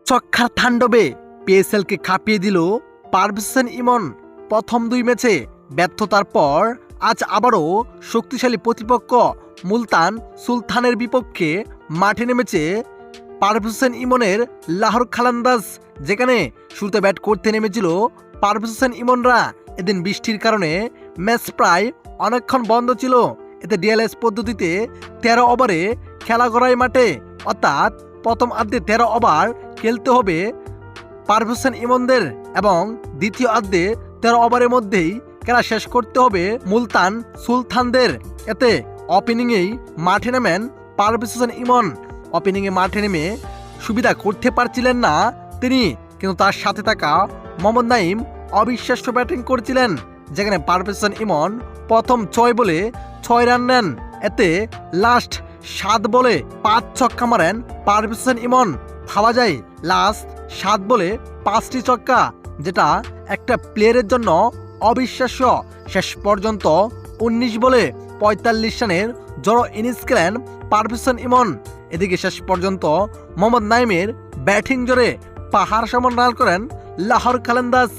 ছক্কার তাণ্ডবে পিএসএলকে কাঁপিয়ে দিল পারভেজ হোসেন ইমন। প্রথম 2 ম্যাচে ব্যর্থতার পর আজ আবারও শক্তিশালী প্রতিপক্ষ মুলতান সুলতানের বিপক্ষে মাঠে নেমেছে পারভেজ হোসেন ইমনের লাহোর কালান্দাজ। যেখানে শুরুতে ব্যাট করতে নেমেছিল পারভেজ হোসেন ইমনরা, এদিন বৃষ্টির কারণে ম্যাচ প্রায় অনেকক্ষণ বন্ধ ছিল। এতে ডিএলএস পদ্ধতিতে 13 ওভারে খেলা গড়ায় মাঠে, অর্থাৎ প্রথম আর্ধে 13 ওভার খেলতে হবে পারভেজ হোসেন ইমনদের এবং দ্বিতীয় আর্ধে 13 ওভারের মধ্যেই খেলা শেষ করতে হবে মুলতান সুলতানদের। এতে ওপেনিংয়েই মাঠে নামেন পারভেজ হোসেন ইমন। ওপেনিংয়ে মাঠে নেমে সুবিধা করতে পারছিলেন না তিনি, কিন্তু তার সাথে থাকা মোহাম্মদ নাইম অবিশ্বাস্য ব্যাটিং করছিলেন। যেখানে পারভেজ হোসেন ইমন প্রথম 6 বলে 6 রান নেন। এতে লাস্ট 7 বলে 5 ছক্কা মারেন পারভেজ হোসেন ইমন। ভাবা যায় লাস্ট 7 বলে 5টি ছক্কা, যেটা একটা প্লেয়ারের জন্য অবিশ্বাস্য। শেষ পর্যন্ত 19 বলে 45 রানের জড়ো ইনিংস খেলেন পারভেজ হোসেন ইমন। এদিকে শেষ পর্যন্ত মোহাম্মদ নাইমের ব্যাটিং জোরে পাহাড় সমান রান করেন লাহোর কালান্দাজ।